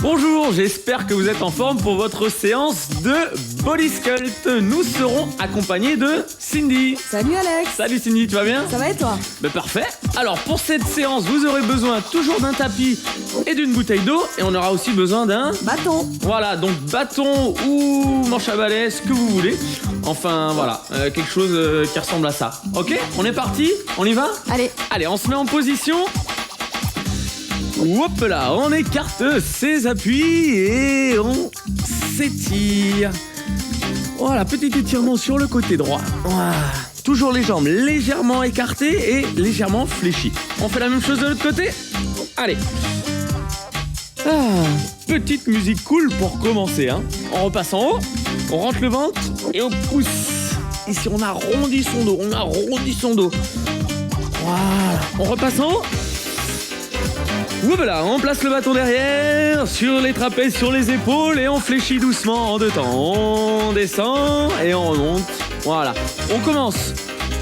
Bonjour, j'espère que vous êtes en forme pour votre séance de Body Sculpt. Nous serons accompagnés de Cindy. Salut Alex. Salut Cindy, tu vas bien? Ça va et toi? Parfait. Alors pour cette séance, vous aurez besoin toujours d'un tapis et d'une bouteille d'eau. Et on aura aussi besoin d'un bâton. Voilà, donc bâton ou manche à balai, ce que vous voulez. Enfin voilà, quelque chose qui ressemble à ça. Ok, on est parti? On y va? Allez, on se met en position. Hop là, on écarte ses appuis et on s'étire. Voilà, petit étirement sur le côté droit. Voilà. Toujours les jambes légèrement écartées et légèrement fléchies. On fait la même chose de l'autre côté? Allez. Petite musique cool pour commencer. On repasse en haut, on rentre le ventre et on pousse. Ici, on arrondit son dos. Voilà, on repasse en haut. Voilà, on place le bâton derrière, sur les trapèzes, sur les épaules et on fléchit doucement en deux temps. On descend et on remonte. Voilà, on commence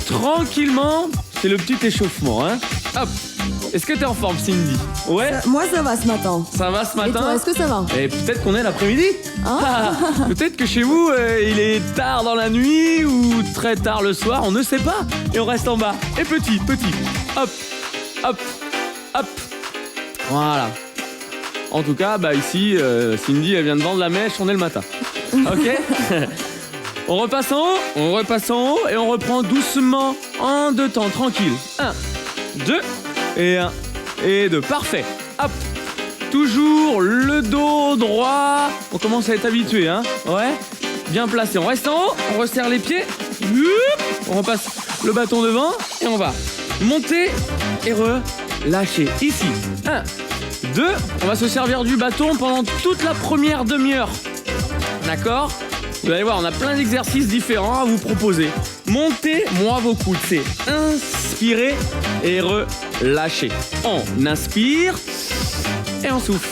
tranquillement. C'est le petit échauffement. Hop. Est-ce que t'es en forme, Cindy? Ouais. Moi, ça va ce matin. Ça va ce matin? Et toi, est-ce que ça va? Et peut-être qu'on est l'après-midi. Peut-être que chez vous, il est tard dans la nuit ou très tard le soir, on ne sait pas. Et on reste en bas. Et petit. Hop, hop, hop. Voilà. En tout cas, ici, Cindy, elle vient de vendre la mèche, on est le matin. Ok. On repasse en haut et on reprend doucement en deux temps, tranquille. 1, 2 et 1 et 2. Parfait. Hop. Toujours le dos droit. On commence à être habitué, Ouais. Bien placé. On reste en haut, on resserre les pieds. On repasse le bâton devant et on va monter et relâcher. Ici. 1, 2. On va se servir du bâton pendant toute la première demi-heure. D'accord? Vous allez voir, on a plein d'exercices différents à vous proposer. Montez, moi vos coudes. C'est inspirer et relâcher. On inspire et on souffle.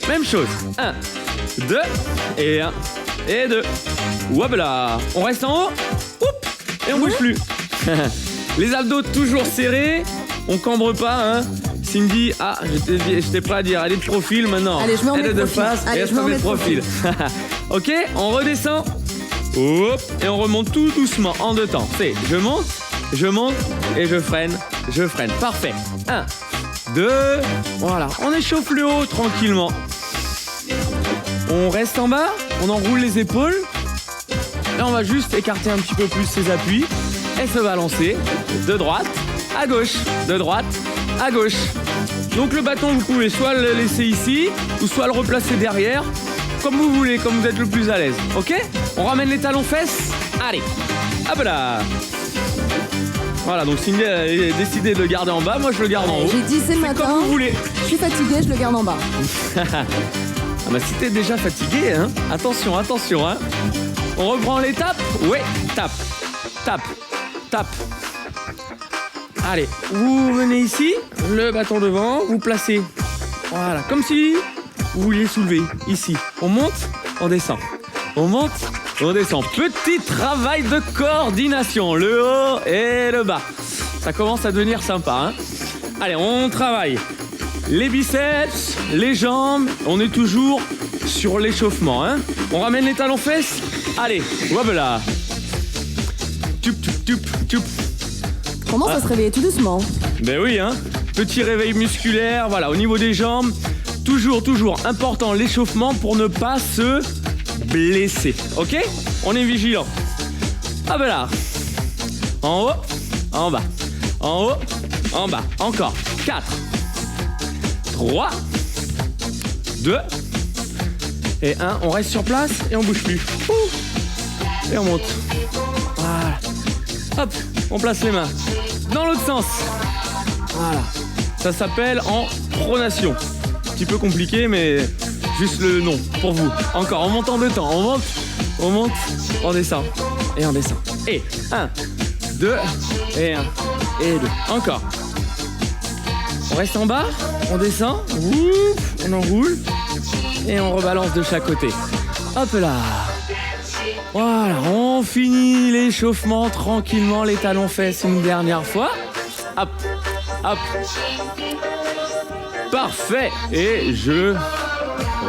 Même chose. 1, 2 et 1 et 2. Voilà. On reste en haut. Et on bouge plus. Les abdos toujours serrés. On cambre pas, Cindy, j'étais prêt à dire, elle est de profil maintenant. Allez, je me remets elle est de face et elle se met de profil. Ok, on redescend. Hop, et on remonte tout doucement en deux temps. C'est je monte et je freine. Parfait. 1, 2, voilà. On échauffe le haut tranquillement. On reste en bas, on enroule les épaules. Et on va juste écarter un petit peu plus ses appuis et se balancer de droite à gauche, de droite à gauche. Donc le bâton, vous pouvez soit le laisser ici ou soit le replacer derrière, comme vous voulez, comme vous êtes le plus à l'aise. Ok? On ramène les talons fesses. Allez, hop là. Voilà, donc Cindy a décidé de le garder en bas, moi je le garde en haut. J'ai dit c'est le matin. Comme vous voulez. Je suis fatiguée, je le garde en bas. Si t'es déjà fatigué, attention. On reprend les tapes. Ouais, tape. Allez, vous venez ici, le bâton devant, vous placez. Voilà, comme si vous vouliez soulever. Ici, on monte, on descend. On monte, on descend. Petit travail de coordination, le haut et le bas. Ça commence à devenir sympa, Allez, on travaille. Les biceps, les jambes, on est toujours sur l'échauffement, On ramène les talons fesses. Allez, voilà. Tup. Commence à se réveiller tout doucement. Ben oui, Petit réveil musculaire, voilà, au niveau des jambes. Toujours important l'échauffement pour ne pas se blesser. Ok? On est vigilant. Ah ben là. En haut, en bas. En haut, en bas. Encore. 4, 3, 2 et 1. On reste sur place et on bouge plus. Et on monte. Voilà. Hop, on place les mains dans l'autre sens. Voilà. Ça s'appelle en pronation. Un petit peu compliqué, mais juste le nom pour vous. Encore, on monte en deux temps. On monte, on descend. Et on descend. Et 1, 2 et 1 et 2. Encore. On reste en bas, on descend. On enroule. Et on rebalance de chaque côté. Hop là. Voilà, on finit l'échauffement tranquillement, les talons fesses une dernière fois. Hop, hop. Parfait. Et je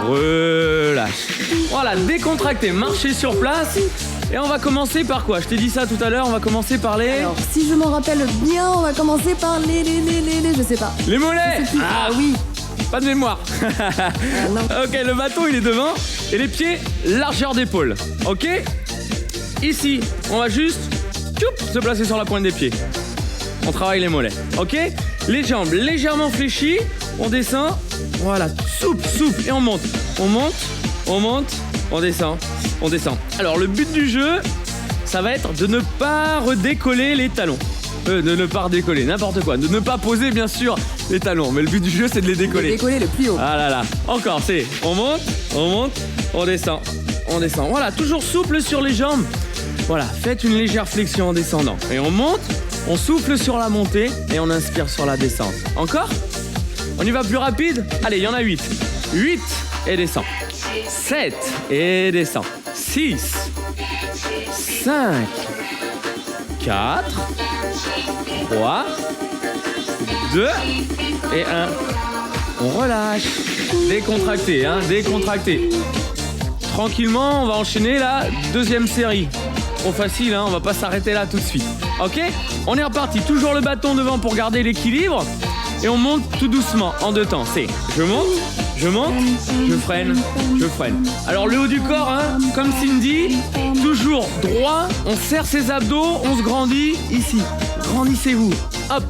relâche. Voilà, décontracté, marchez sur place. Et on va commencer par quoi? Je t'ai dit ça tout à l'heure, on va commencer par les... Alors, si je m'en rappelle bien, on va commencer par les, je sais pas. Les mollets. Je sais plus. Ah oui. Pas de mémoire. Non. Ok, le bâton il est devant. Et les pieds, largeur d'épaule. Ok? Ici, on va juste se placer sur la pointe des pieds. On travaille les mollets. Ok? Les jambes légèrement fléchies. On descend. Voilà, souple. Et on monte. On monte. On descend. Alors, le but du jeu, ça va être de ne pas redécoller les talons. De ne pas redécoller, n'importe quoi. De ne pas poser, bien sûr, les talons. Mais le but du jeu, c'est de les décoller. Décoller le plus haut. Ah là là. Encore, c'est on monte, on descend. Voilà, toujours souple sur les jambes. Voilà, faites une légère flexion en descendant. Et on monte, on souffle sur la montée et on inspire sur la descente. Encore? On y va plus rapide? Allez, il y en a 8. 8 et descend. 7 et descend. 6, 5, 4, 3, 2 et 1. On relâche. Décontracté, décontracté. Tranquillement, on va enchaîner la deuxième série. Trop facile, on va pas s'arrêter là tout de suite. Ok? On est reparti. Toujours le bâton devant pour garder l'équilibre. Et on monte tout doucement en 2 temps. C'est je monte, je freine. Alors le haut du corps, comme Cindy, toujours droit. On serre ses abdos, on se grandit ici. Grandissez-vous. Hop.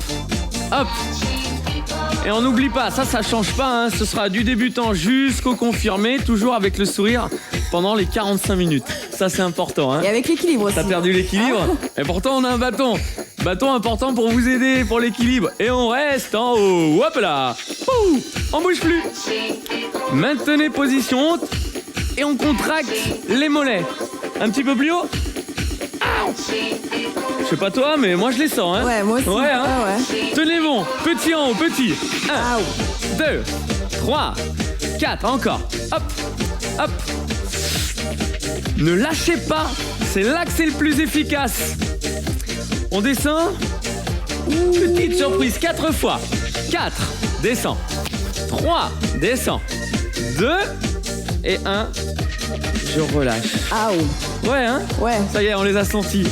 Et on n'oublie pas, ça change pas. Ce sera du débutant jusqu'au confirmé, toujours avec le sourire pendant les 45 minutes. Ça c'est important. Et avec l'équilibre aussi. T'as perdu l'équilibre. Et pourtant on a un bâton. Bâton important pour vous aider pour l'équilibre. Et on reste en haut. Hop là. Ouh, on bouge plus. Maintenez position haute. Et on contracte les mollets. Un petit peu plus haut. Je sais pas toi, mais moi je les sens. Ouais, moi aussi. Ouais, Ouais. Tenez bon. Petit en haut, petit. 1, 2, 3, 4. Encore. Hop. Ne lâchez pas. C'est là que c'est le plus efficace. On descend. Petite surprise, 4 fois. 4, descend. 3, descend. 2 et 1. Je relâche. Ouais, Ouais. Ça y est, on les a sentis.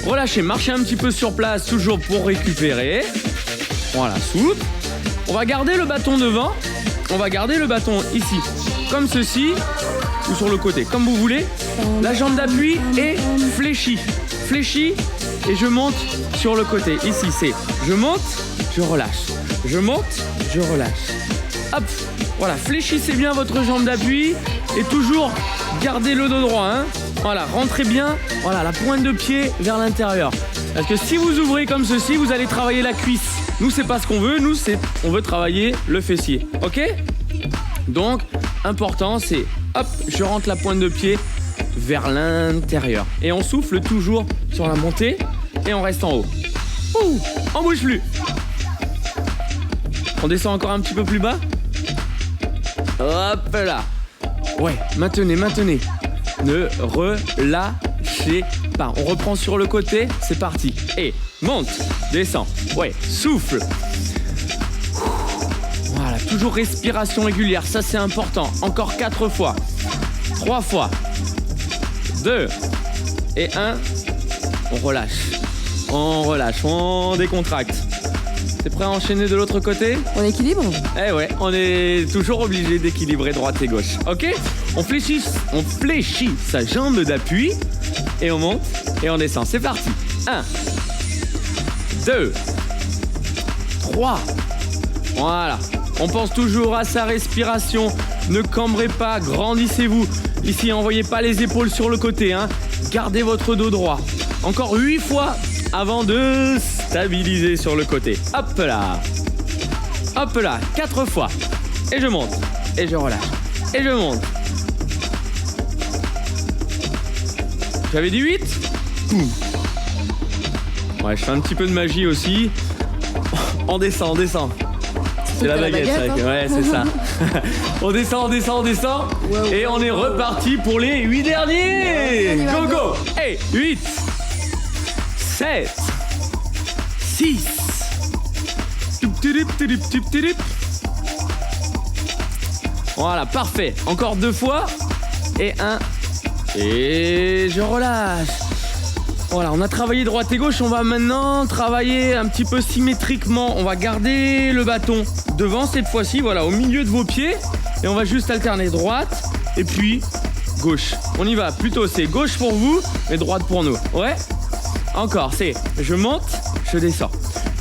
Relâchez, marchez un petit peu sur place, toujours pour récupérer. Voilà, souple. On va garder le bâton devant. On va garder le bâton ici, comme ceci, ou sur le côté, comme vous voulez. La jambe d'appui est fléchie. Et je monte sur le côté. Ici, c'est je monte, je relâche. Je monte, je relâche. Hop, voilà, fléchissez bien votre jambe d'appui et toujours gardez le dos droit. Voilà, rentrez bien, voilà, la pointe de pied vers l'intérieur. Parce que si vous ouvrez comme ceci, vous allez travailler la cuisse. Nous, c'est pas ce qu'on veut, on veut travailler le fessier. Ok? Donc, important, c'est hop, je rentre la pointe de pied vers l'intérieur. Et on souffle toujours sur la montée et on reste en haut. Ouh, on bouge plus. On descend encore un petit peu plus bas. Hop là. Ouais, maintenez. Ne relâchez pas. On reprend sur le côté, c'est parti. Et monte, descend. Ouais, souffle. Voilà, toujours respiration régulière, ça c'est important. Encore 4 fois. 3 fois. 2 et 1. On relâche, on décontracte. T'es prêt à enchaîner de l'autre côté? On équilibre? Eh ouais, on est toujours obligé d'équilibrer droite et gauche. Ok? On fléchit sa jambe d'appui et on monte et on descend. C'est parti. 1, 2, 3. Voilà. On pense toujours à sa respiration. Ne cambrez pas, grandissez-vous. Ici, envoyez pas les épaules sur le côté. Gardez votre dos droit. Encore 8 fois avant de stabiliser sur le côté. Hop là. 4 fois. Et je monte. Et je relâche. Et je monte. J'avais dit 8. Ouais, je fais un petit peu de magie aussi. On descend. C'est la baguette, c'est vrai. Ouais, c'est ça. On descend. Wow. Et on est reparti pour les 8 derniers. Go. Hey, 8, 7, 6. 8, Voilà, parfait. Encore 2 fois. Et 1. Et je relâche. Voilà, on a travaillé droite et gauche. On va maintenant travailler un petit peu symétriquement. On va garder le bâton devant cette fois-ci, voilà, au milieu de vos pieds. Et on va juste alterner droite et puis gauche. On y va. Plutôt, c'est gauche pour vous, mais droite pour nous. Ouais. Encore, c'est je monte, je descends.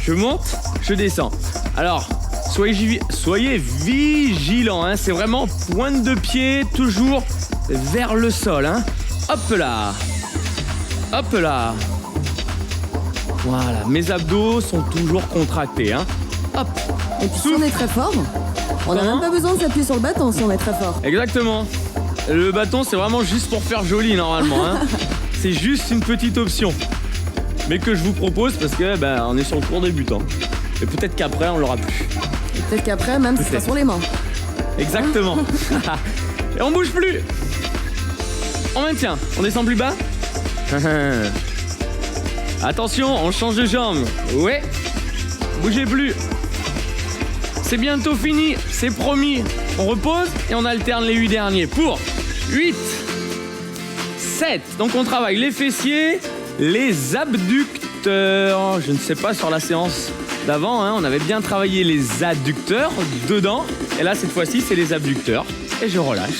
Je monte, je descends. Alors, soyez vigilants, hein. C'est vraiment pointe de pied, toujours vers le sol, hein. Hop là. Hop là. Voilà, mes abdos sont toujours contractés, hein. Hop. Et puis si on est très fort, on n'a même pas besoin de s'appuyer sur le bâton si on est très fort. Exactement. Le bâton, c'est vraiment juste pour faire joli normalement, hein. C'est juste une petite option. Mais que je vous propose parce que on est sur le cours débutant. Et peut-être qu'après, on l'aura plus. Et peut-être qu'après, même, ce sera sur les mains. Exactement. Et on bouge plus. On maintient. On descend plus bas. Attention, on change de jambe. Ouais. Bougez plus. C'est bientôt fini, c'est promis. On repose et on alterne les 8 derniers pour 8, 7. Donc on travaille les fessiers, les abducteurs. Je ne sais pas, sur la séance d'avant, hein, on avait bien travaillé les adducteurs dedans. Et là, cette fois-ci, c'est les abducteurs. Et je relâche.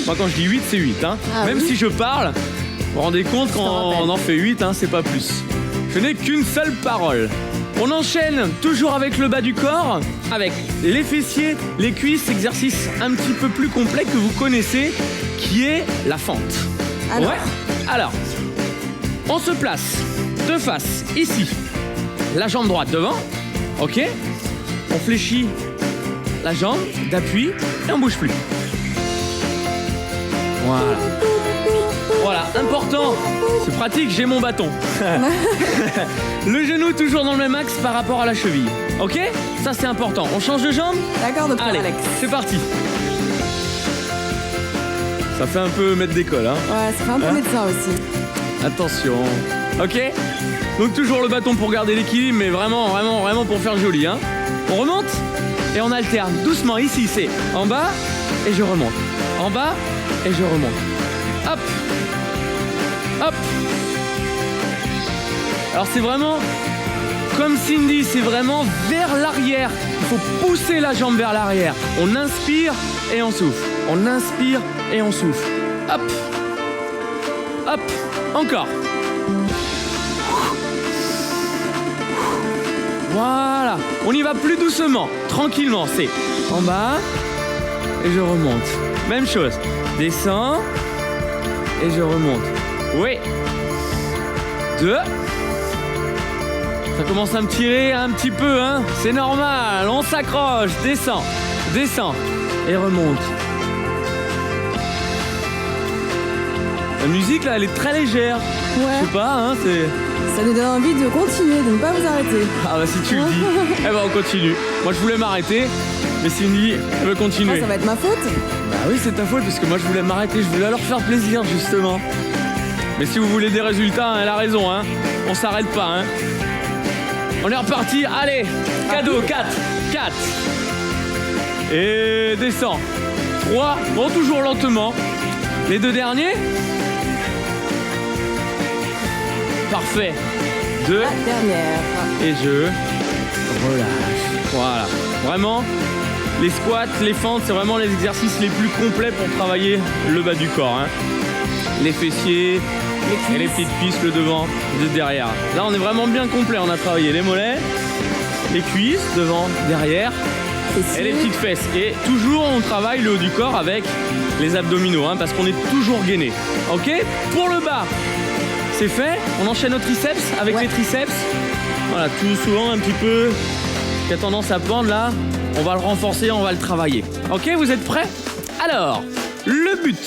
Moi, quand je dis 8, c'est 8. Hein. Ah, même oui. si je parle, vous vous rendez compte, quand on en fait 8, hein, c'est pas plus. Je n'ai qu'une seule parole. On enchaîne toujours avec le bas du corps, avec les fessiers, les cuisses, exercice un petit peu plus complet que vous connaissez, qui est la fente. Alors. Ouais. Alors, on se place de face, ici. La jambe droite devant, ok. On fléchit la jambe d'appui et on bouge plus. Voilà. Voilà, important, c'est pratique, j'ai mon bâton. Le genou toujours dans le même axe par rapport à la cheville. Ok? Ça c'est important. On change de jambe? D'accord, docteur Allez, Alex. c'est parti. Ça fait un peu maître d'école, hein? Ouais, ça fait un peu Hein? médecin aussi. Attention. Ok? Donc toujours le bâton pour garder l'équilibre, mais vraiment pour faire joli, hein? On remonte et on alterne doucement. Ici, c'est en bas et je remonte. En bas et je remonte. Hop. Hop. Alors c'est vraiment comme Cindy, c'est vraiment vers l'arrière. Il faut pousser la jambe vers l'arrière. On inspire et on souffle. On inspire et on souffle. Hop. Hop. Encore. Voilà. On y va plus doucement, tranquillement. C'est en bas et je remonte. Même chose. Descends et je remonte. Oui. 2. Ça commence à me tirer un petit peu, hein. C'est normal. On s'accroche. Descend. Descend. Et remonte. La musique, là, elle est très légère. Je Ouais. sais pas, hein, c'est... Ça nous donne envie de continuer, de ne pas vous arrêter. Ah bah si tu le dis. Eh ben on continue. Moi, je voulais m'arrêter, mais Cindy, elle veut Oh, continuer. ça va être ma faute. Bah oui, c'est ta faute, parce que moi, je voulais m'arrêter. Je voulais leur faire plaisir, justement. Mais si vous voulez des résultats, hein, elle a raison, hein. On s'arrête pas, hein. On est reparti. Allez, cadeau, 4. 4. Et descend. 3. Bon, toujours lentement. Les 2 derniers. Parfait. 2. La dernière. Et je relâche. Voilà. Vraiment, les squats, les fentes, c'est vraiment les exercices les plus complets pour travailler le bas du corps, hein. Les fessiers et les petites cuisses, le devant, le derrière. Là, on est vraiment bien complet. On a travaillé les mollets, les cuisses, devant, derrière, et les petites fesses. Et toujours, on travaille le haut du corps avec les abdominaux, hein, parce qu'on est toujours gainé. Ok? Pour le bas, c'est fait. On enchaîne nos triceps avec Ouais. les triceps. Voilà, tout souvent un petit peu qui a tendance à pendre là. On va le renforcer, on va le travailler. Ok, vous êtes prêts? Alors, le but,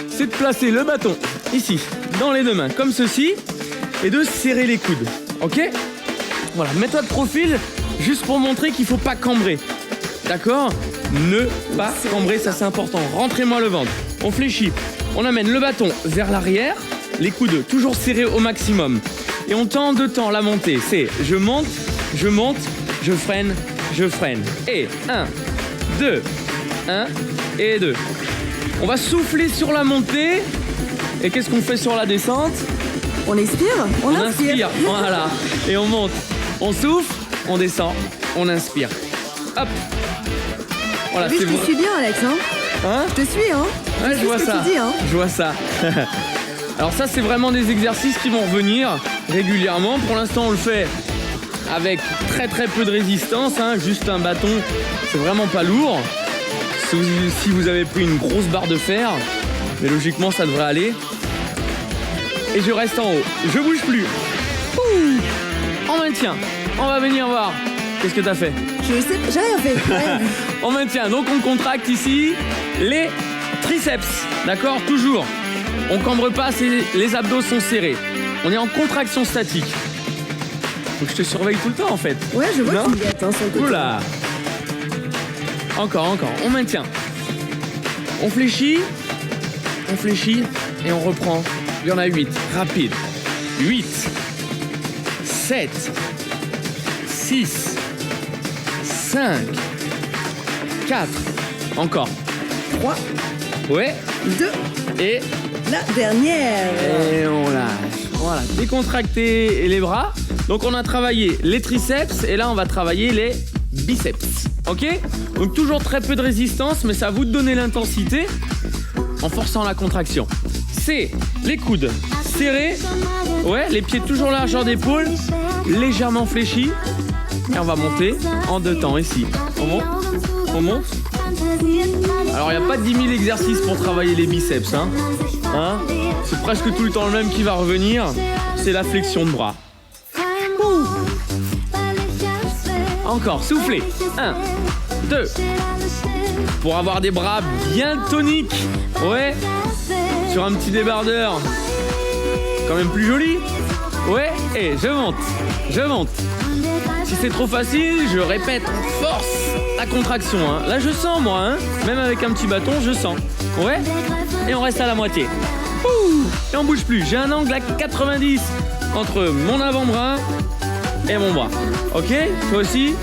c'est de placer le bâton ici, dans les 2 mains, comme ceci, et de serrer les coudes. Ok? Voilà, mets-toi de profil, juste pour montrer qu'il faut pas cambrer. D'accord? Ne pas cambrer, ça c'est important. Rentrez-moi le ventre. On fléchit. On amène le bâton vers l'arrière, les coudes toujours serrés au maximum. Et on tend de temps la montée. C'est je monte, je freine, je freine. Et 1, 2, 1, et 2. On va souffler sur la montée. Et qu'est-ce qu'on fait sur la descente? On expire, on inspire. Voilà. Et on monte. On souffle, on descend, on inspire. Hop. Voilà, Oui, je te suis bien, Alex. Hein? Je te suis, hein. Ouais, je vois ce que ça. tu dis, hein. Je vois ça. Alors ça, c'est vraiment des exercices qui vont revenir régulièrement. Pour l'instant, on le fait avec très très peu de résistance, hein. Juste un bâton, c'est vraiment pas lourd. Si vous avez pris une grosse barre de fer, mais logiquement, ça devrait aller. Et je reste en haut. Je bouge plus. Ouh. On maintient. On va venir voir. Qu'est-ce que t'as fait? Je sais, j'ai rien fait. Ouais. On maintient. Donc on contracte ici les triceps. D'accord? Toujours. On cambre pas, les abdos sont serrés. On est en contraction statique. Faut que je te surveille tout le temps en fait. Ouais, je vois Non? que tu me guettes, hein, sur le côté. Oula. Encore. On maintient. On fléchit et on reprend. Il y en a 8. Rapide. 8, 7, 6, 5, 4. Encore. 3, Ouais. 2, Et la dernière. on lâche. Voilà. Décontracter les bras. Donc on a travaillé les triceps et là on va travailler les biceps. Ok? Donc toujours très peu de résistance, mais c'est à vous de donner l'intensité en forçant la contraction. C'est les coudes serrés. Ouais, les pieds toujours largeur d'épaule, légèrement fléchis. Et on va monter en 2 temps ici. On monte. Alors il n'y a pas 10 000 exercices pour travailler les biceps. Hein. C'est presque tout le temps le même qui va revenir. C'est la flexion de bras. Encore, soufflez. 1, 2. Pour avoir des bras bien toniques. Ouais. Sur un petit débardeur. Quand même plus joli. Ouais. Et je monte. Si c'est trop facile, je répète en force la contraction. Hein. Là, je sens, moi. Hein. Même avec un petit bâton, je sens. Ouais. Et on reste à la moitié. Ouh. Et on bouge plus. J'ai un angle à 90 entre mon avant-bras et mon bras. Ok? Toi aussi?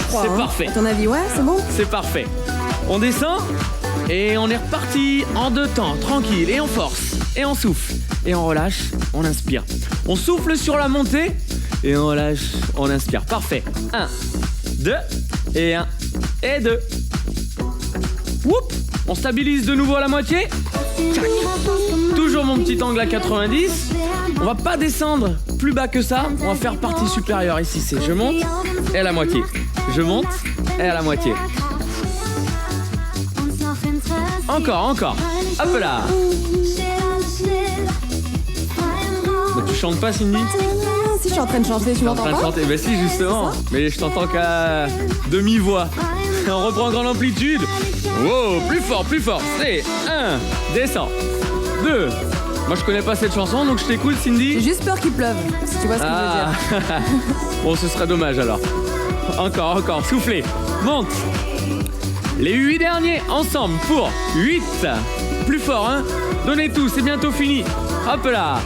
C'est parfait. À ton avis, ouais, c'est bon? C'est parfait. On descend et on est reparti en 2 temps, tranquille. Et on force, et on souffle, et on relâche, on inspire. On souffle sur la montée et on relâche, on inspire. Parfait. 1, 2, et 1, et 2. Whoop. On stabilise de nouveau à la moitié. Tchac. Toujours mon petit angle à 90. On va pas descendre plus bas que ça. On va faire partie supérieure ici. C'est je monte et à la moitié. Je monte et à la moitié. Encore. Hop là. Mais tu chantes pas, Cindy? Si je suis en train de chanter, tu m'entends pas? Ben si, justement. Mais je t'entends qu'à demi-voix. On reprend en grande amplitude. Wow, plus fort. C'est 1, descends. 2. Moi je connais pas cette chanson, donc je t'écoute, Cindy. J'ai juste peur qu'il pleuve, si tu vois ce que je veux dire. Bon, ce serait dommage alors. Encore, soufflez. Monte. Les 8 derniers ensemble pour 8. Plus fort, hein. Donnez tout, c'est bientôt fini. Hop là.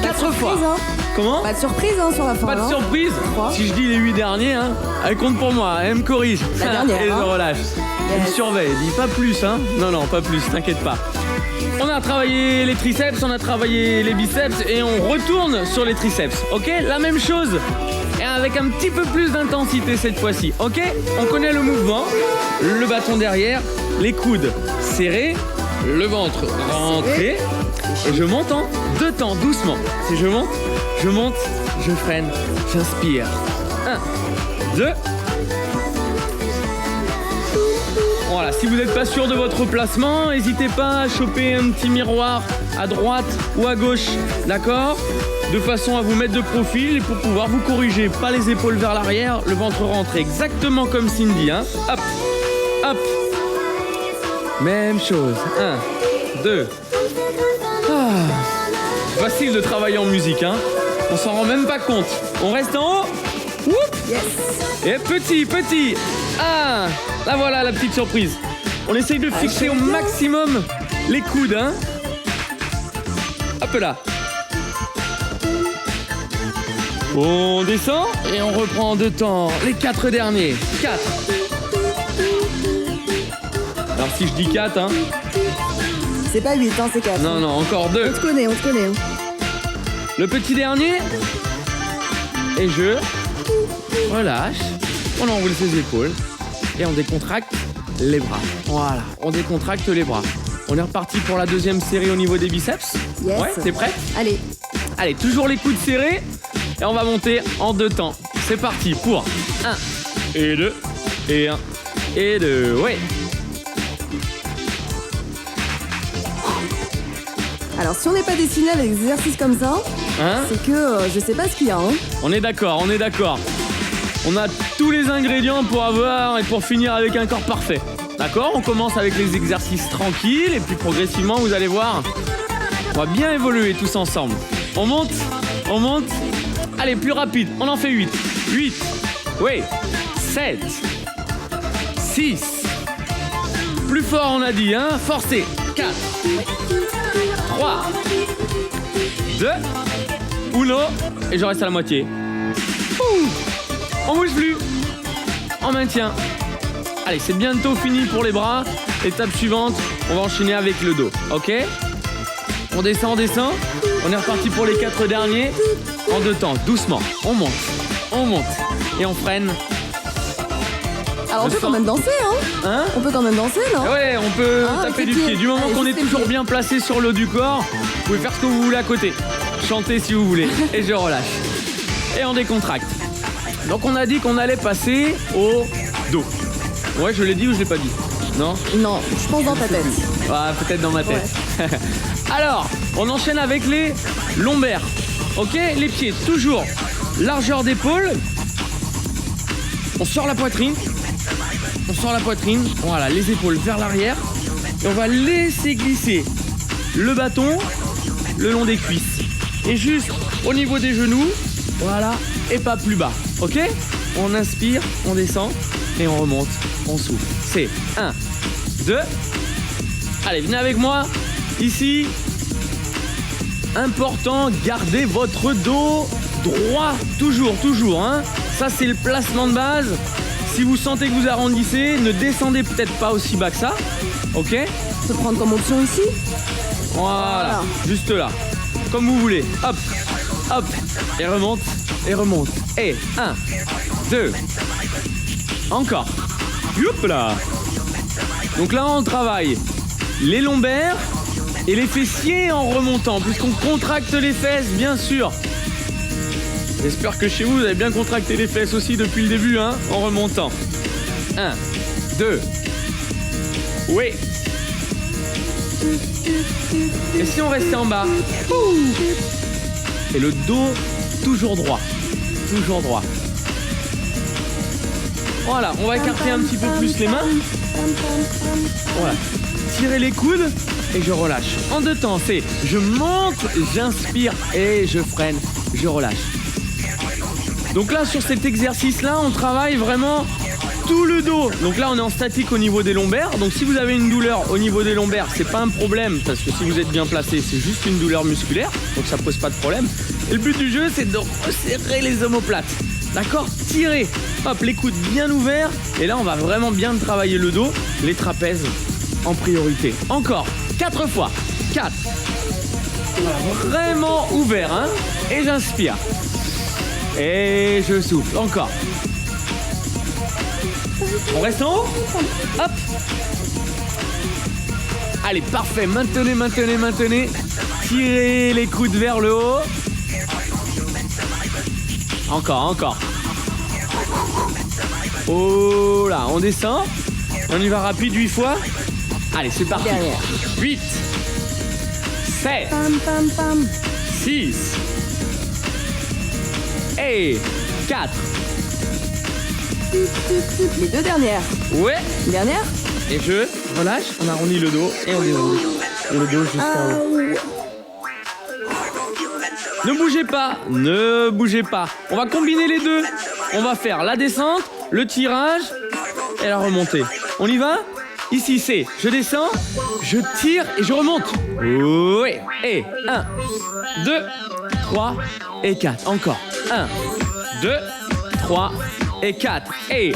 4 fois. Hein. Comment? Pas de surprise hein, sur la fin. Pas de surprise. 3. Si je dis les 8 derniers, hein, elle compte pour moi, elle me corrige. La dernière, et je hein. relâche. Elle me surveille, elle dit pas plus, hein. Non, pas plus, t'inquiète pas. On a travaillé les triceps, on a travaillé les biceps et on retourne sur les triceps, ok? La même chose, et avec un petit peu plus d'intensité cette fois-ci, ok? On connaît le mouvement, le bâton derrière, les coudes serrés, le ventre rentré, et je monte en 2 temps, doucement. Si je monte, je freine, j'inspire. 1, 2. Voilà, si vous n'êtes pas sûr de votre placement, n'hésitez pas à choper un petit miroir à droite ou à gauche, d'accord? De façon à vous mettre de profil et pour pouvoir vous corriger. Pas les épaules vers l'arrière, le ventre rentré, exactement comme Cindy, hein? Hop. Même chose. 1, 2. Facile de travailler en musique, hein? On s'en rend même pas compte. On reste en haut. Whoop. Yes. Et petit. Ah, là voilà la petite surprise. On essaye de fixer au maximum les coudes, hein. Hop là. On descend et on reprend en 2 temps. Les 4 derniers. 4. si je dis 4, hein. C'est pas 8, hein, c'est 4. Non, non, encore 2. On te connaît, on te connaît. Le petit dernier. Et je relâche. On enroule ses épaules. Et on décontracte les bras. Voilà, on décontracte les bras. On est reparti pour la deuxième série au niveau des biceps. Yes. Ouais, t'es prête? Allez. Allez, toujours les coudes serrés. Et on va monter en 2 temps. C'est parti pour 1 et 2 et 1 et 2. Ouais. Alors, si on n'est pas destiné avec des exercices comme ça, Hein? c'est que je sais pas ce qu'il y a, hein. On est d'accord, on est d'accord. On a tous les ingrédients pour avoir et pour finir avec un corps parfait. D'accord? On commence avec les exercices tranquilles et puis progressivement, vous allez voir, on va bien évoluer tous ensemble. On monte, on monte. Allez, plus rapide, on en fait 8. 8, oui, 7, 6. Plus fort, on a dit, hein? Forcez. 4, 3, 2, 1, et je reste à la moitié. Ouh. On bouge plus. On maintient. Allez, c'est bientôt fini pour les bras. Étape suivante, on va enchaîner avec le dos. Ok? On descend, on descend. On est reparti pour les 4 derniers. En 2 temps, doucement. On monte. On monte. Et on freine. Alors, on Je peut quand sens- même danser, hein. Hein? On peut quand même danser, non? Ouais, on peut Ah, taper avec du les pied. pieds. Du moment Allez, qu'on est juste les toujours pieds. bien placé sur le haut du corps, vous pouvez faire ce que vous voulez à côté. Chanter si vous voulez. Et je relâche. Et on décontracte. Donc on a dit qu'on allait passer au dos. Ouais, je l'ai dit ou je l'ai pas dit? Non? Non, je pense dans ta tête. Ah, peut-être dans ma tête. Alors, on enchaîne avec les lombaires. Ok? Les pieds, toujours largeur d'épaule. On sort la poitrine. On sort la poitrine. Voilà, les épaules vers l'arrière. Et on va laisser glisser le bâton le long des cuisses. Et juste au niveau des genoux. Voilà. Et pas plus bas. Ok? On inspire, on descend. Et on remonte. On souffle. C'est 1, 2. Allez, venez avec moi. Ici. Important, gardez votre dos droit. Toujours, toujours. Hein. Ça, c'est le placement de base. Si vous sentez que vous arrondissez, ne descendez peut-être pas aussi bas que ça. Ok? On peut prendre comme option ici. Voilà. Juste là. Comme vous voulez. Hop. Hop. Et remonte. Et remonte. Et 1, 2. Encore. Youp là. Donc là, on travaille les lombaires et les fessiers en remontant, puisqu'on contracte les fesses, bien sûr. J'espère que chez vous, vous avez bien contracté les fesses aussi depuis le début, hein, en remontant. 1, 2. Oui. Et si on restait en bas? Et le dos toujours droit. Toujours droit. Voilà, on va écarter un petit peu plus les mains. Voilà. Tirez les coudes et je relâche. En 2 temps, c'est je monte, j'inspire et je freine, je relâche. Donc là, sur cet exercice-là, on travaille vraiment tout le dos. Donc là, on est en statique au niveau des lombaires. Donc si vous avez une douleur au niveau des lombaires, c'est pas un problème parce que si vous êtes bien placé, c'est juste une douleur musculaire. Donc ça pose pas de problème. Et le but du jeu, c'est de resserrer les omoplates. D'accord? Tirez. Hop, les coudes bien ouverts. Et là, on va vraiment bien travailler le dos, les trapèzes en priorité. Encore 4 fois. 4. Voilà, vraiment ouvert, hein? Et j'inspire. Et je souffle. Encore. On reste en haut? Hop. Allez, parfait. Maintenez, maintenez, maintenez. Tirez les coudes vers le haut. Encore, encore. Oh là, on descend. On y va rapide 8 fois. Allez, c'est parti. Derrière. 8, 7, Pam, pam, pam. 6 et 4. Les 2 dernières. Ouais. Une dernière. Et je relâche, on arrondit le dos et on déroule. Et le dos jusqu'en haut. Ne bougez pas, ne bougez pas. On va combiner les deux. On va faire la descente, le tirage et la remontée. On y va? Ici c'est, je descends, je tire et je remonte. Oui. Et 1, 2, 3 et 4. Encore. 1, 2, 3 et 4. Et...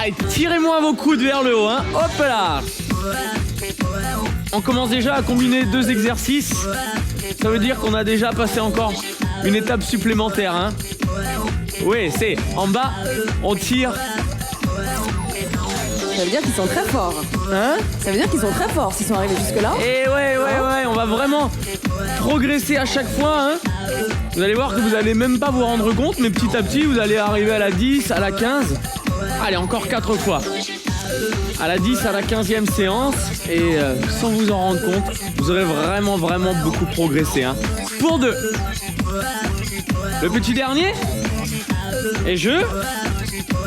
Allez, tirez-moi vos coudes vers le haut, hein. Hop là. On commence déjà à combiner 2 exercices. Ça veut dire qu'on a déjà passé encore une étape supplémentaire, hein. Oui, c'est en bas, on tire. Ça veut dire qu'ils sont très forts. Hein? Ça veut dire qu'ils sont très forts s'ils sont arrivés jusque-là. Et ouais, on va vraiment progresser à chaque fois, hein. Vous allez voir que vous allez même pas vous rendre compte, mais petit à petit, vous allez arriver à la 10, à la 15. Allez, encore 4 fois. À la 10, à la 15e séance. Et sans vous en rendre compte, vous aurez vraiment beaucoup progressé, hein. Pour 2. Le petit dernier. Et je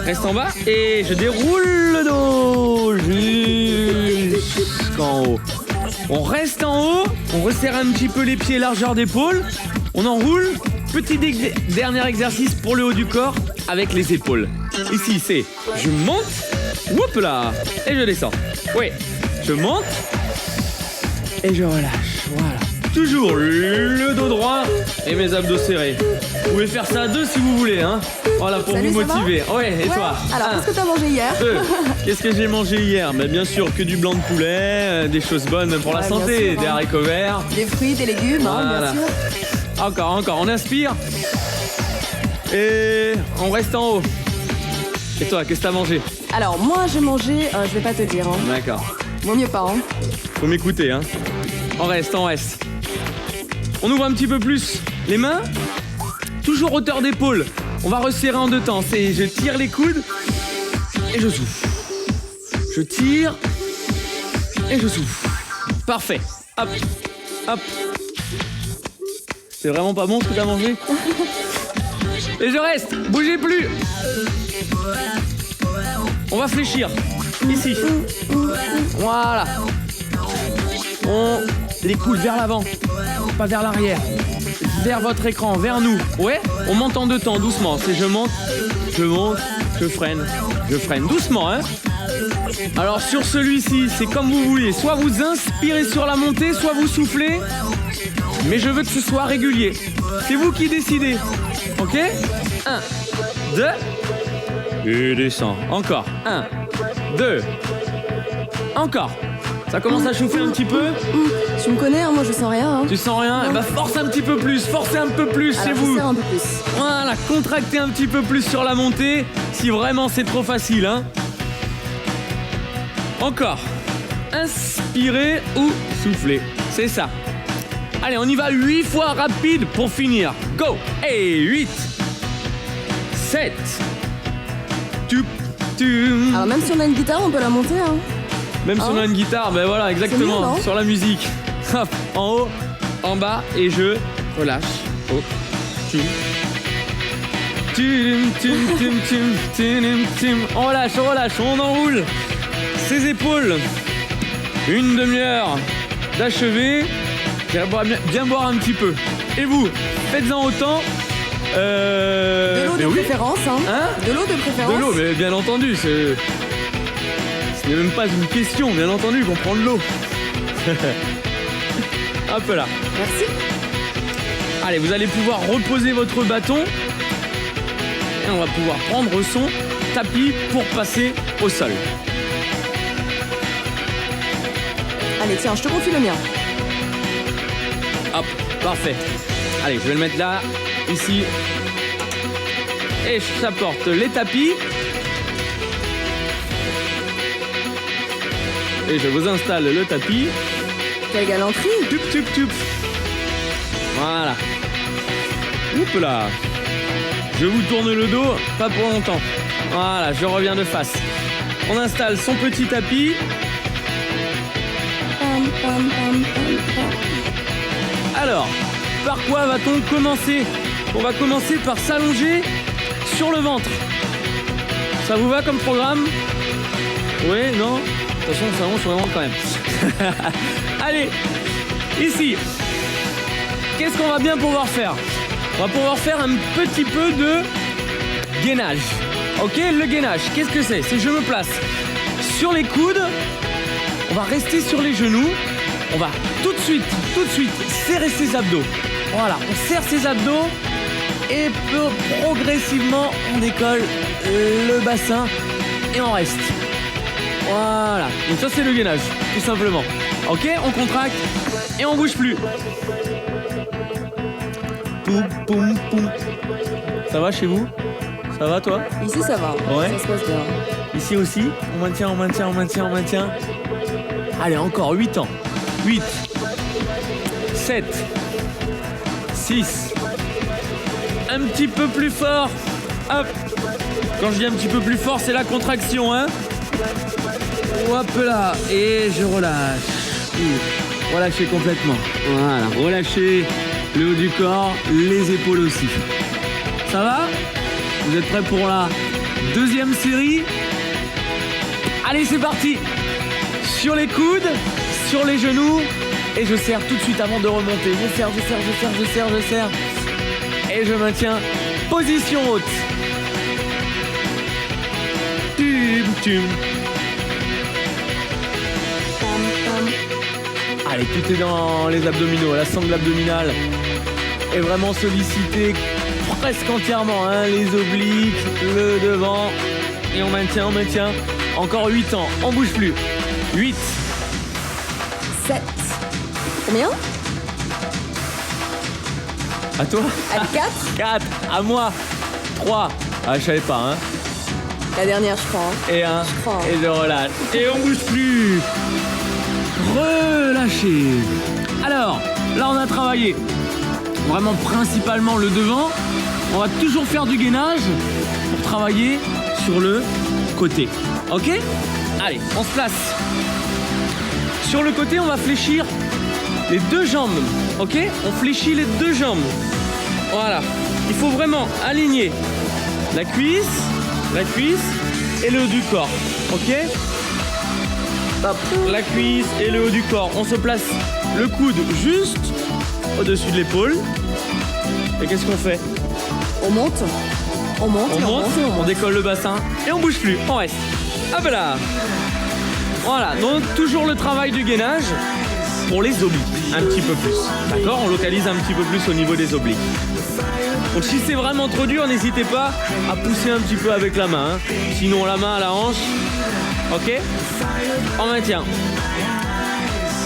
reste en bas et je déroule le dos jusqu'en haut. On reste en haut, on resserre un petit peu les pieds, largeur d'épaule. On enroule. Petit dernier exercice pour le haut du corps avec les épaules. Ici, c'est je monte, whoop là, et je descends. Oui, je monte et je relâche. Voilà. Toujours le dos droit et mes abdos serrés. Vous pouvez faire ça à 2 si vous voulez, hein. Voilà, pour Salut, vous ça va motiver. Ouais, et toi? Alors, qu'est-ce que t'as mangé hier? 2. Qu'est-ce que j'ai mangé hier? Bien sûr que du blanc de poulet, des choses bonnes pour la Ouais, santé, bien sûr, des hein. haricots verts. Des fruits, des légumes, Voilà. hein, bien sûr. Encore, on inspire. Et on reste en haut. Et toi, qu'est-ce que t'as mangé? Alors, moi, j'ai mangé, je vais pas te dire, hein. D'accord. Vaut mieux pas, hein. Faut m'écouter, hein. On reste. On ouvre un petit peu plus les mains. Toujours hauteur d'épaule. On va resserrer en 2 temps. C'est je tire les coudes et je souffle. Je tire et je souffle. Parfait. Hop. C'est vraiment pas bon ce que t'as mangé? Et je reste. Bougez plus. On va fléchir. Ici. Voilà. Les coudes vers l'avant, pas vers l'arrière. Vers votre écran, vers nous. Ouais, on monte en 2 temps, doucement. C'est je monte, je freine. Doucement, hein. Alors sur celui-ci, c'est comme vous voulez. Soit vous inspirez sur la montée, soit vous soufflez. Mais je veux que ce soit régulier. C'est vous qui décidez. Ok? 1, 2. Et descend. Encore. 1, 2. Encore. Ça commence à chauffer un petit peu. Tu me connais, hein, moi je sens rien. Hein. Tu sens rien? Eh ben, force un petit peu plus, forcez un peu plus chez vous. Un peu plus. Voilà, contractez un petit peu plus sur la montée, si vraiment c'est trop facile, hein. Encore. Inspirez ou soufflez. C'est ça. Allez, on y va 8 fois rapide pour finir. Go! Et 8, 7, Alors même si on a une guitare, on peut la monter, hein. Même si on a une guitare, ben voilà, exactement, mieux, non? sur la musique. Hop, en haut, en bas, et je relâche. Oh, on relâche, on enroule ses épaules. Une demi-heure d'achever. J'aimerais bien boire un petit peu. Et vous, faites-en autant. De l'eau de préférence, hein. De l'eau de préférence. De l'eau, mais bien entendu, ce n'est même pas une question, bien entendu, qu'on prend de l'eau. Hop là. Merci. Allez, vous allez pouvoir reposer votre bâton. Et on va pouvoir prendre son tapis pour passer au sol. Allez, tiens, je te confie le mien. Hop, parfait. Allez, je vais le mettre là, ici. Et j'apporte les tapis. Et je vous installe le tapis. Quelle galanterie. Tup. Voilà. Oups là. Je vous tourne le dos, pas pour longtemps. Voilà, je reviens de face. On installe son petit tapis. Alors, par quoi va-t-on commencer? On va commencer par s'allonger sur le ventre. Ça vous va comme programme? Oui, non? De toute façon, on s'allonge sur le ventre quand même. Allez, ici. Qu'est-ce qu'on va bien pouvoir faire? On va pouvoir faire un petit peu de gainage. Ok, le gainage, qu'est-ce que c'est? C'est je me place sur les coudes. On va rester sur les genoux. On va tout de suite serrer ses abdos. Voilà, on serre ses abdos et progressivement on décolle le bassin et on reste. Voilà. Donc ça c'est le gainage, tout simplement. Ok, on contracte et on bouge plus. Poum, poum, poum. Ça va chez vous? Ça va toi? Ici, ça va. Ouais. Ça se passe bien. Ici aussi, on maintient, on maintient, on maintient, on maintient. Allez, encore 8 ans. 8, 7, 6. Un petit peu plus fort. Hop. Quand je dis un petit peu plus fort, c'est la contraction, hein. Hop là. Et je relâche. Relâchez complètement. Voilà, relâchez le haut du corps, les épaules aussi. Ça va? Vous êtes prêts pour la deuxième série? Allez, c'est parti. Sur les coudes, sur les genoux. Et je serre tout de suite avant de remonter. Je serre, je serre, je serre, je serre, je serre. Et je maintiens position haute. Tum, tum. Allez, tout est dans les abdominaux. La sangle abdominale est vraiment sollicitée presque entièrement. Hein. Les obliques, le devant. Et on maintient, on maintient. Encore 8 ans. On bouge plus. 8. 7. Combien? À toi? Allez, 4. 4. À moi. 3. Ah, je savais pas, hein. La dernière, je crois. Et 1. Je crois. Et je relâche. Et on bouge plus. Relâchez. Alors, là, on a travaillé vraiment principalement le devant. On va toujours faire du gainage pour travailler sur le côté. Ok? Allez, on se place. Sur le côté, on va fléchir les deux jambes. Ok? On fléchit les deux jambes. Voilà. Il faut vraiment aligner la cuisse et le haut du corps. Ok? Hop. La cuisse et le haut du corps. On se place le coude juste au-dessus de l'épaule. Et qu'est-ce qu'on fait? On monte. On monte. On monte, on décolle le bassin et on bouge plus. On reste. Hop là. Voilà, donc toujours le travail du gainage pour les obliques, un petit peu plus. D'accord? On localise un petit peu plus au niveau des obliques. Donc si c'est vraiment trop dur, n'hésitez pas à pousser un petit peu avec la main. Hein. Sinon la main à la hanche. Ok? On maintient.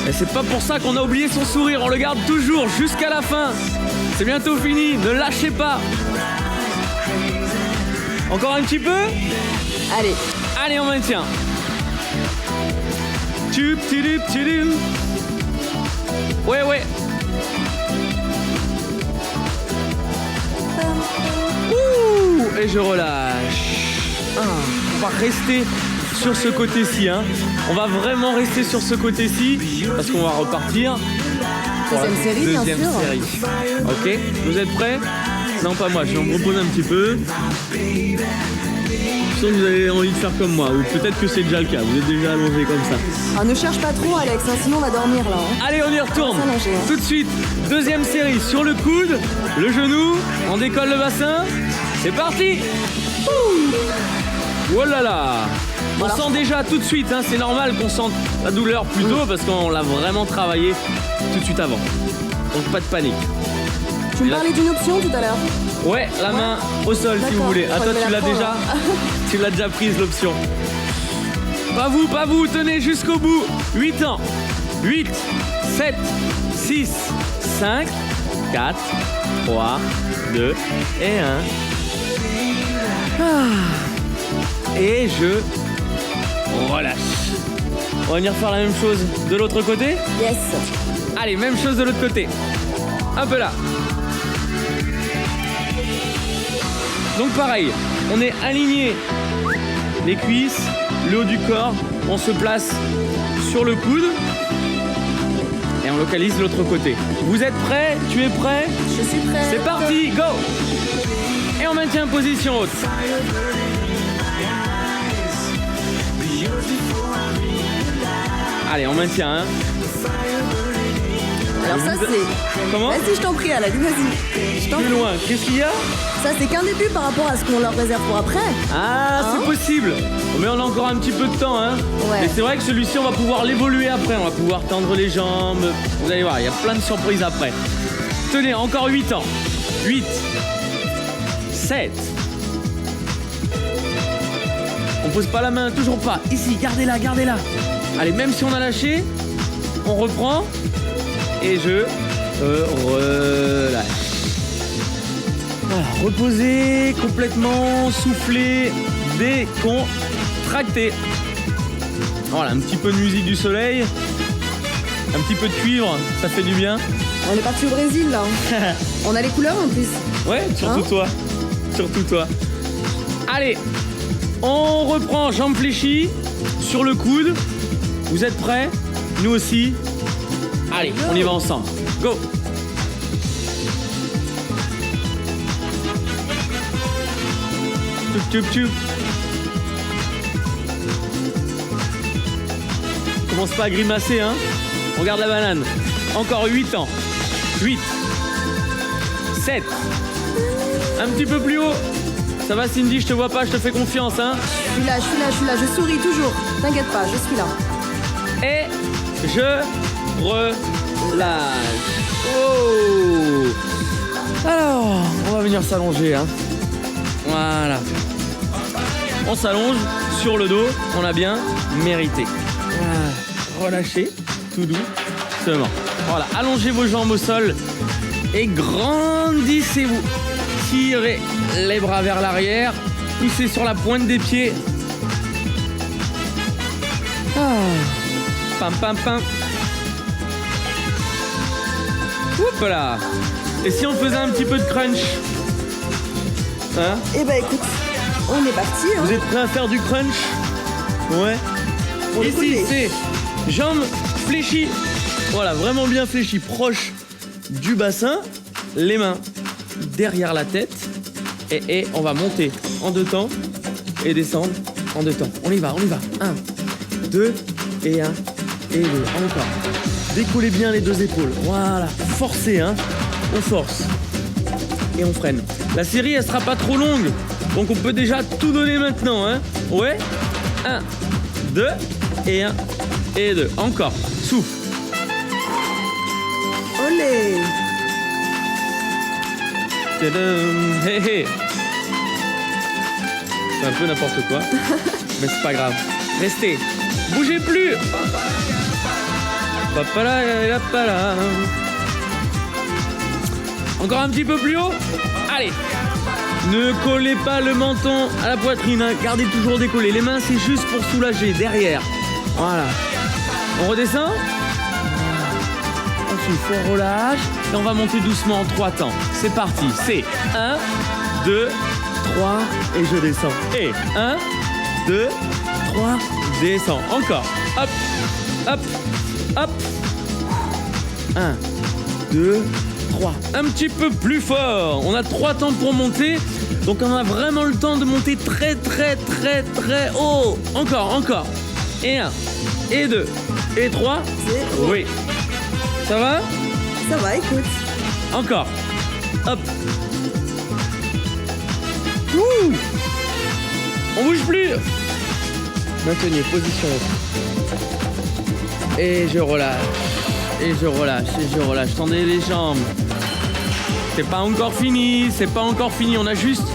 Et c'est pas pour ça qu'on a oublié son sourire. On le garde toujours jusqu'à la fin. C'est bientôt fini. Ne lâchez pas. Encore un petit peu? Allez. Allez, on maintient. Tup, tudup, tudum. Ouais, ouais. Ouh, et je relâche. On va rester sur ce côté-ci. Hein. On va vraiment rester sur ce côté-ci parce qu'on va repartir pour la Deuxième série, bien sûr. série. Ok, vous êtes prêts? Non, pas moi, je vais me reposer un petit peu. Je sens que vous avez envie de faire comme moi, ou peut-être que c'est déjà le cas, vous êtes déjà allongé comme ça. Ah, ne cherche pas trop, Alex, hein, sinon on va dormir là. Hein. Allez, on y retourne. S'allonger, hein. Tout de suite, deuxième série sur le coude, le genou, on décolle le bassin. C'est parti. Ouh. Oh là là. On Voilà. sent déjà tout de suite, hein, c'est normal qu'on sente la douleur plus tôt parce qu'on l'a vraiment travaillé tout de suite avant. Donc pas de panique. Tu me parlais d'une option tout à l'heure. Ouais, la main au sol si vous D'accord. voulez. Ah, toi Je vais tu la l'as déjà? prendre. Tu l'as déjà prise l'option. Pas vous, tenez jusqu'au bout. 8 ans. 8, 7, 6, 5, 4, 3, 2 et 1. Et je relâche. On va venir faire la même chose de l'autre côté. Yes. Allez, même chose de l'autre côté. Un peu là. Donc pareil, on est aligné les cuisses, le haut du corps, on se place sur le coude et on localise l'autre côté. Vous êtes prêts? Tu es prêt? Je suis prête. C'est parti, go! Et on maintient position haute. Allez, on maintient, hein. Alors ça c'est... Comment? Vas-y, je t'en prie, Alex, vas-y. Je t'en Plus prie. loin, qu'est-ce qu'il y a? Ça c'est qu'un début par rapport à ce qu'on leur réserve pour après. Ah, Hein? c'est possible. Mais on a encore un petit peu de temps, hein. Ouais. Et c'est vrai que celui-ci, on va pouvoir l'évoluer après. On va pouvoir tendre les jambes. Vous allez voir, il y a plein de surprises après. Tenez, encore 8 ans. 8, 7. On pose pas la main, toujours pas. Ici, gardez-la, gardez-la. Allez, même si on a lâché, on reprend. Et je relâche. Voilà, reposer, complètement souffler, décontracter. Voilà, un petit peu de musique du soleil. Un petit peu de cuivre, ça fait du bien. On est parti au Brésil là. On a les couleurs en plus. Ouais, surtout Hein? toi. Surtout toi. Allez, on reprend jambes fléchies sur le coude. Vous êtes prêts? Nous aussi. Allez, on y va ensemble. Go! Tchoup, tchoup, tchoup. Commence pas à grimacer, hein? Regarde la banane. Encore 8 ans. 8. 7. Un petit peu plus haut. Ça va Cindy, je te vois pas, je te fais confiance, hein? Je suis là, je suis là, je suis là, je souris toujours. T'inquiète pas, je suis là. Et je relâche. Oh! Alors, on va venir s'allonger, hein? Voilà. On s'allonge sur le dos, on a bien mérité. Voilà. Relâchez, tout doucement. Voilà, allongez vos jambes au sol et grandissez-vous. Tirez les bras vers l'arrière, poussez sur la pointe des pieds. Pam pam pam. Oups là. Et si on faisait un petit peu de crunch? Hein? Eh ben écoute, on est parti. Hein. Vous êtes prêts à faire du crunch? Ouais. Pour le Ici, couler. c'est jambes fléchies. Voilà, vraiment bien fléchies, proche du bassin. Les mains derrière la tête. Et on va monter en 2 temps et descendre en 2 temps. On y va, on y va. 1, 2 et 1 et 2. Encore. Décollez bien les 2 épaules. Voilà. Forcez, hein. On force. Et on freine. La série, elle sera pas trop longue. Donc on peut déjà tout donner maintenant, hein. Ouais. 1, 2 et 1 et 2. Encore. Souffle. Olé. Tadam. Hé hé. C'est un peu n'importe quoi. Mais c'est pas grave. Restez. Bougez plus. Papala, papala. Encore un petit peu plus haut. Allez. Ne collez pas le menton à la poitrine, hein. Gardez toujours décollé. Les mains, c'est juste pour soulager derrière. Voilà. On redescend. On souffle, on relâche. Et on va monter doucement en 3 temps. C'est parti. C'est 1, 2, 3 et je descends. Et 1, 2, 3, descends. Encore. Hop, hop, hop. 1, 2, 3. Un petit peu plus fort. On a 3 temps pour monter. Donc on a vraiment le temps de monter très très très très haut. Encore, encore. Et 1, et 2, et 3. C'est haut. Oui. Ça va? Ça va, écoute. Encore. Hop. Ouh. On bouge plus. Maintenez position. Et je relâche. Et je relâche. Et je relâche. Tendez les jambes. C'est pas encore fini. C'est pas encore fini. On a juste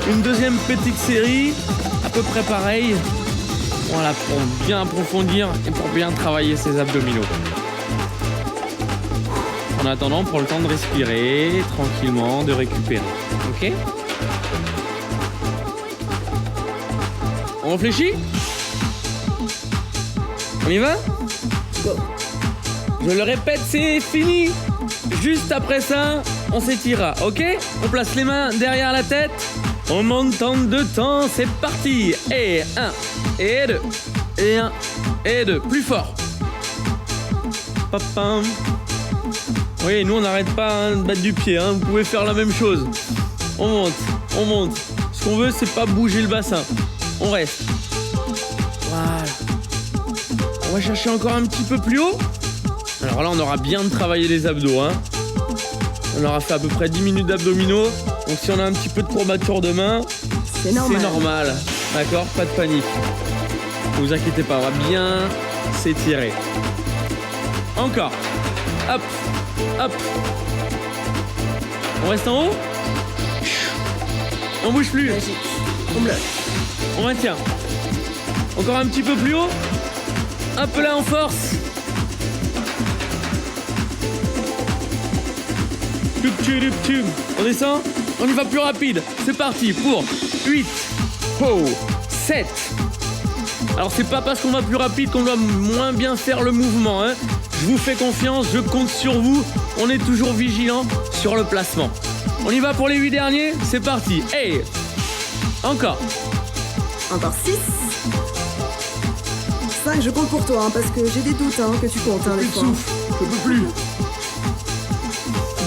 une deuxième petite série. À peu près pareil. Voilà, pour bien approfondir et pour bien travailler ses abdominaux. En attendant, on prend le temps de respirer tranquillement, de récupérer. Ok? On réfléchit? On y va? Go. Je le répète, c'est fini. Juste après ça, on s'étirera, ok? On place les mains derrière la tête. On monte en 2 temps, c'est parti. Et 1, et 2, et 1, et 2. Plus fort. Papam. Oui, nous on n'arrête pas de battre du pied, hein. Vous pouvez faire la même chose. On monte, on monte. Ce qu'on veut, c'est pas bouger le bassin. On reste. Voilà. On va chercher encore un petit peu plus haut. Alors là, on aura bien travaillé les abdos, hein. On aura fait à peu près 10 minutes d'abdominaux. Donc si on a un petit peu de courbature de main, C'est normal. c'est normal. D'accord? Pas de panique. Ne vous inquiétez pas, on va bien s'étirer. Encore. Hop. Hop. On reste en haut. On bouge plus. Magique. On bloque. On maintient. Encore un petit peu plus haut. Hop là, en force. On descend. On y va plus rapide. C'est parti pour 8, 7. Alors c'est pas parce qu'on va plus rapide qu'on doit moins bien faire le mouvement, hein. Je vous fais confiance, je compte sur vous. On est toujours vigilant sur le placement. On y va pour les 8 derniers. C'est parti. Hey. Encore 6. 5, je compte pour toi, hein, parce que j'ai des doutes que tu comptes. Des Plus de fois. souffle. Je peux plus.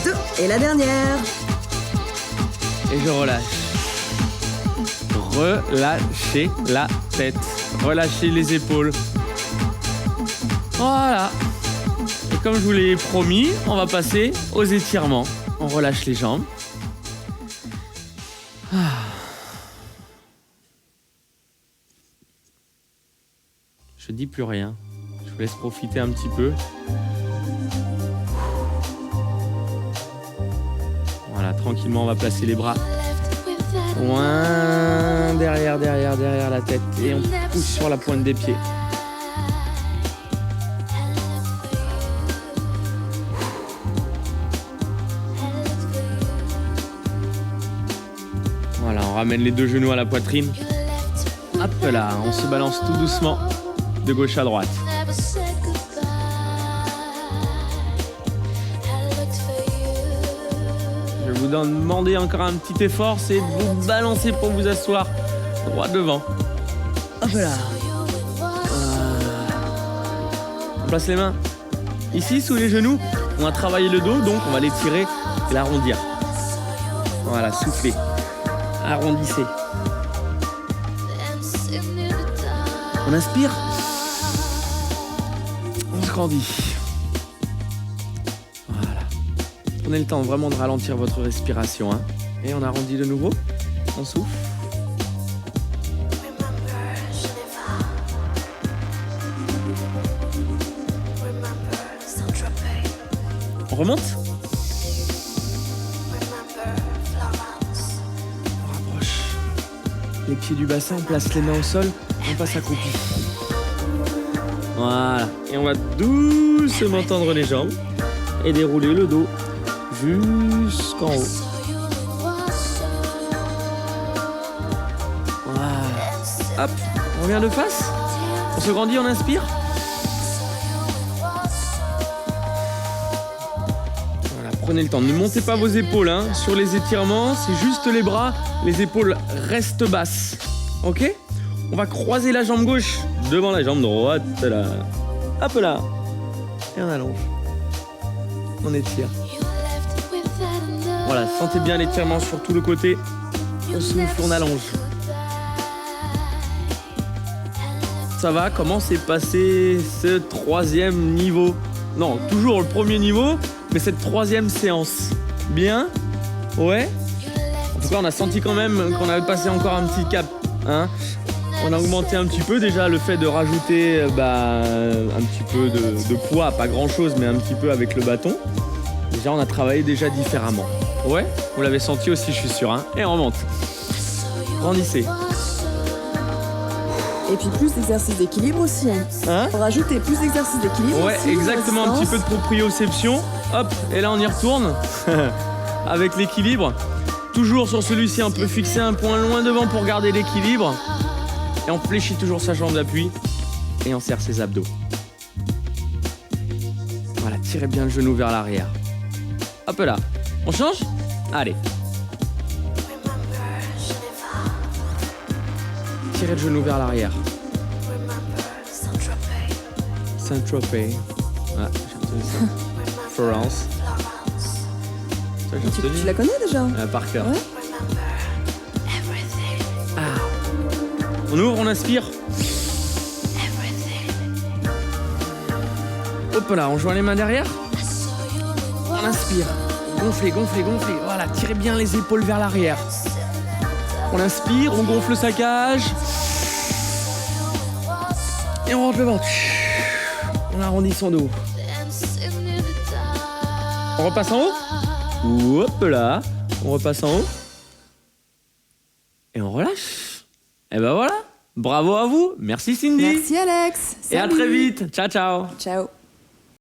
2. Et la dernière. Et je relâche. Relâchez la tête. Relâchez les épaules. Voilà. Et comme je vous l'ai promis, on va passer aux étirements. On relâche les jambes. Je dis plus rien. Je vous laisse profiter un petit peu. Voilà, tranquillement, on va placer les bras loin derrière la tête et on pousse sur la pointe des pieds. Voilà, on ramène les deux genoux à la poitrine. Hop là, on se balance tout doucement de gauche à droite. Je vais vous demander encore un petit effort, c'est de vous balancer pour vous asseoir droit devant. Hop là. On place les mains ici sous les genoux. On a travaillé le dos, donc on va l'étirer et l'arrondir. Voilà, soufflez. Arrondissez. On inspire. On se grandit. Voilà. Prenez le temps vraiment de ralentir votre respiration. Et on arrondit de nouveau. On souffle. On remonte. On rapproche. Les pieds du bassin, on place les mains au sol. On passe accroupi. Voilà. Et on va doucement tendre les jambes et dérouler le dos jusqu'en haut. Voilà. Hop, on revient de face. On se grandit, on inspire. Voilà, prenez le temps. Ne montez pas vos épaules sur les étirements. C'est juste les bras. Les épaules restent basses. Ok ? On va croiser la jambe gauche devant la jambe droite. Là. Hop là. Et on allonge. On étire. Voilà, sentez bien l'étirement sur tout le côté. On souffle, on allonge. Ça va, comment s'est passé ce troisième niveau? Non, toujours le premier niveau, mais cette troisième séance. Bien? Ouais? En tout cas, on a senti quand même qu'on avait passé encore un petit cap. On a augmenté un petit peu déjà le fait de rajouter un petit peu de poids, pas grand chose, mais un petit peu avec le bâton. Déjà, on a travaillé déjà différemment. Ouais, vous l'avez senti aussi, je suis sûr. Et on remonte. Grandissez. Et puis plus d'exercices d'équilibre aussi. Pour rajouter plus d'exercices d'équilibre. Ouais, aussi, exactement, un petit peu de proprioception. Hop, et là on y retourne. Avec l'équilibre. Toujours sur celui-ci, on peut fixer un point loin devant pour garder l'équilibre. Et on fléchit toujours sa jambe d'appui. Et on serre ses abdos. Voilà, tirez bien le genou vers l'arrière. Hop là. On change ? Allez. Tirez le genou vers l'arrière. Saint-Tropez. Ah, j'ai retenu ça. Florence. Ça, j'ai retenu. Tu la connais déjà Par cœur. Ouais. On ouvre, on inspire. Hop là, on joint les mains derrière. On inspire. Gonflez, gonflez, gonflez. Voilà, tirez bien les épaules vers l'arrière. On inspire, on gonfle sa cage. Et on rentre le ventre. On arrondit son dos. On repasse en haut. Hop là. On repasse en haut. Et on relâche. Et ben voilà. Bravo à vous. Merci Cindy. Merci Alex. Et à Salut. très vite. Ciao, ciao. Ciao.